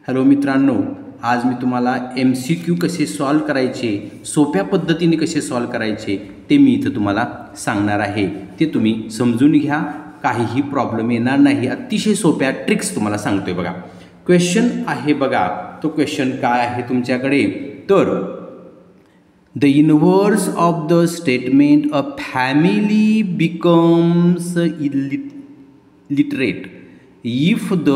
Hello मित्रांनो, आज मी तुम्हाला MCQ कसे सॉल्व करायचे, सोप्या पद्धतीने कसे सॉल्व करायचे ते मी इथं तुम्हाला सांगणार आहे. ते तुम्ही समजून घ्या, काहीही प्रॉब्लेम येणार नाही. अतिशय सोप्या ट्रिक्स तुम्हाला सांगतोय बघा. क्वेश्चन आहे बघा, तो क्वेश्चन काय आहे तुमच्याकडे, तर the inverse of the statement a family becomes literate if the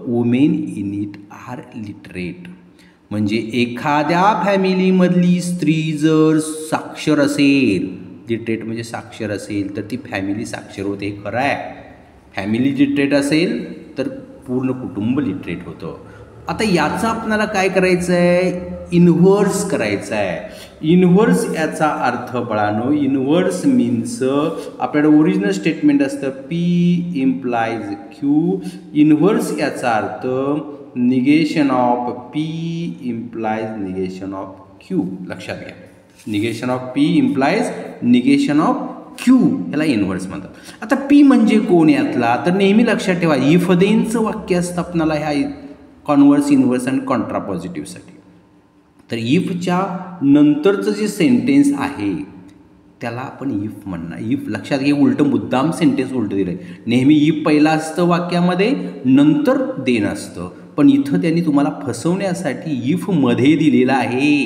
women in it are literate. म्हणजे एखाद्या फॅमिलीमधली स्त्री जर साक्षर असेल, लिटरेट म्हणजे साक्षर असेल, तर ती फॅमिली साक्षर होते. हे खरं आहे. फॅमिली लिटरेट असेल तर पूर्ण कुटुंब लिटरेट होतं. आता याचं आपल्याला काय करायचं आहे, इन्व्हर्स करायचं आहे. इन्व्हर्स याचा अर्थ बाळांनो, इन्व्हर्स मीन्स आपल्याकडे ओरिजिनल स्टेटमेंट असतं P इम्प्लाइज Q. इन्व्हर्स याचा अर्थ negation of P implies negation of Q. लक्षात घ्या, negation of P implies negation of Q, याला इन्व्हर्स म्हणतात. आता P म्हणजे कोण यातला, तर नेहमी लक्षात ठेवा, इफ देनचं वाक्य असतं आपल्याला ह्या कॉन्व्हर्स, इन्व्हर्स आणि कॉन्ट्रापॉझिटिव्हसाठी. तर इफच्या नंतरचं जे सेंटेन्स आहे त्याला आपण इफ म्हणणार. इफ लक्षात घे, उलटं मुद्दाम सेंटेन्स उलटं दिलं आहे. नेहमी इफ पहिला असतं वाक्यामध्ये, नंतर देन असतं. पण इथं त्यांनी तुम्हाला फसवण्यासाठी इफमध्ये दिलेलं आहे.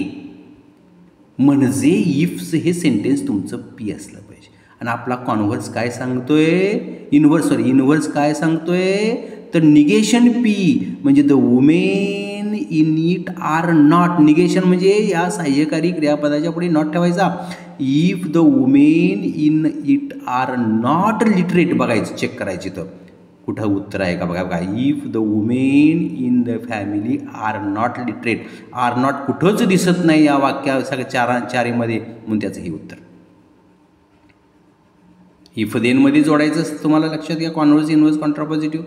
म्हणजे इफचं हे सेंटेन्स तुमचं पी असलं पाहिजे. आणि आपला कॉन्व्हर्स काय सांगतोय, इन्व्हर्स काय सांगतोय, तर निगेशन पी म्हणजे the women in it are not. Negation म्हणजे या सहाय्यकारी क्रियापदाच्या पुढे नॉट ठेवायचा. If the women in it are not literate, बघायचं, चेक करायची तर कुठं उत्तर आहे का बघा. If the women in the family are not literate, are not कुठंच दिसत नाही या वाक्या सगळ्या चारीमध्ये, म्हणून त्याचं हे उत्तर. इफ देनमध्ये जोडायचं असतं तुम्हाला, लक्षात घ्या. Converse, inverse, contrapositive.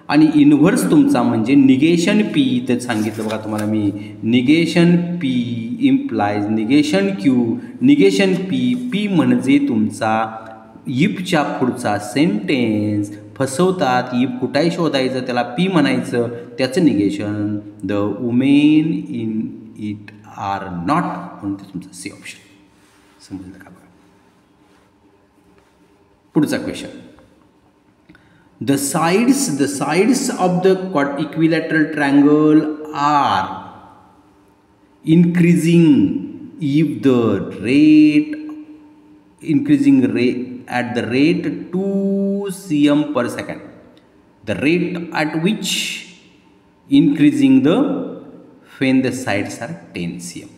आणि इन्व्हर्स तुमचा म्हणजे निगेशन पी. तर सांगितलं बघा तुम्हाला मी, negation P implies negation Q. Negation P म्हणजे तुमचा इफच्या पुढचा सेंटेन्स. फसवतात, इफ कुठाही शोधायचं, त्याला पी म्हणायचं, त्याचं negation the women in it are not, म्हणून ते तुमचं सी ऑप्शन. समजलं का बघा. पुढचा question, The sides of the equilateral triangle are increasing if the rate at the rate 2 cm per second. The rate at which increasing when the sides are 10 cm.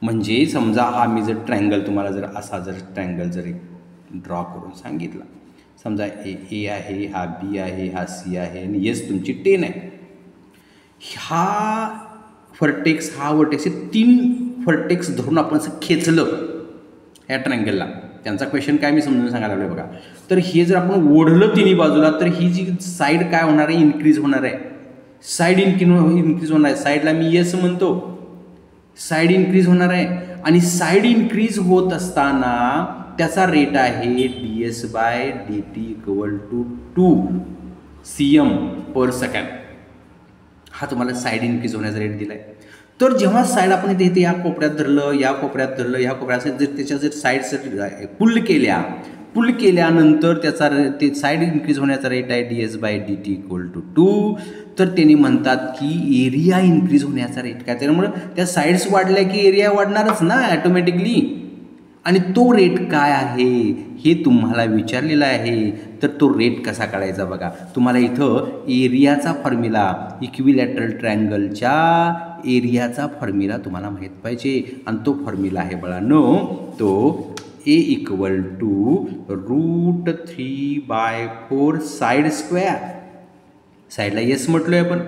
म्हणजे समजा हा मी जर ट्रायंगल तुम्हाला जर असा जर ट्रायंगल जर ड्रॉ करून सांगितला, समजा ए आहे, हा बी आहे, हा सी आहे आणि एस तुमची 10 आहे. हा व्हर्टेक्स, हा व्हर्टेक्स, हे 3 व्हर्टेक्स धरून आपण असं खेचलं या ट्रायंगलला. त्यांचा क्वेश्चन काय मी समजून सांगायला लागलो बघा. तर हे जर आपण ओढलं तिन्ही बाजूला, तर ही जी साईड काय होणार आहे, इन्क्रीज होणार आहे. साईड इन्क्रीज होणार आहे. साईडला मी एस म्हणतो, साईड इन्क्रीज होणार आहे. आणि साईड इन्क्रीज होत असताना त्याचा रेट आहे ds/dt = 2 cm per second. हा तुम्हाला साईड इन्क्रीज होण्याचा रेट दिला आहे. तर जेव्हा साईड आपण इथे या कोपऱ्यात धरलं, या कोपऱ्यात धरलं, या कोपऱ्यात जर त्याच्या जर साईड्स पुल केल्यानंतर त्याचा ते साईड इन्क्रीज होण्याचा रेट आहे ds/dt = 2. तर त्यांनी म्हणतात की एरिया इन्क्रीज होण्याचा रेट काय, त्यामुळे त्या साईड्स वाढल्या की एरिया वाढणारच ना ॲटोमॅटिकली. आणि तो रेट काय आहे हे तुम्हाला विचारलेला आहे. तर तो रेट कसा काढायचा बघा. तुम्हाला इथं एरियाचा फॉर्म्युला, इक्विलॅटरल ट्रायंगलच्या एरियाचा फॉर्म्युला तुम्हाला माहीत पाहिजे. आणि तो फॉर्म्युला आहे बाळांनो, तो A = √3/4 साईड स्क्वेअर. साईडला येस म्हटलोय आपण.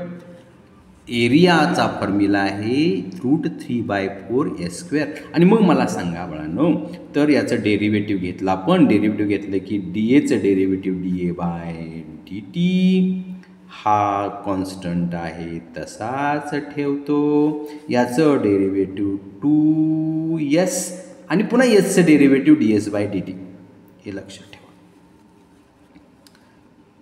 एरियाचा फॉर्म्युला आहे √3/4 s². आणि मग मला सांगा बाळांनो, तर याचं डेरिव्हेटिव्ह घेतलं आपण. डेरिव्हेटिव्ह घेतलं की डीएचं डेरिव्हेटिव्ह da/dt हा कॉन्स्टंट आहे तसाच ठेवतो. याचं डेरिव्हेटिव्ह 2s आणि पुन्हा यसचं डेरिव्हेटिव्ह ds/dt. हे लक्षात ठेवा.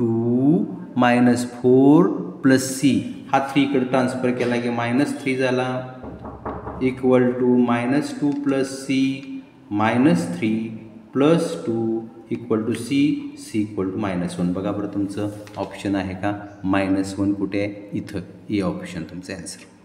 2 -4 + C हा 3 इकडे ट्रान्सफर केला की -3 झाला equal to -2 + C -3 + 2 equal to C equal to -1. बघा बरं तुमचं ऑप्शन आहे का -1 कुठे आहे इथं, ए ऑप्शन तुमचं आन्सर.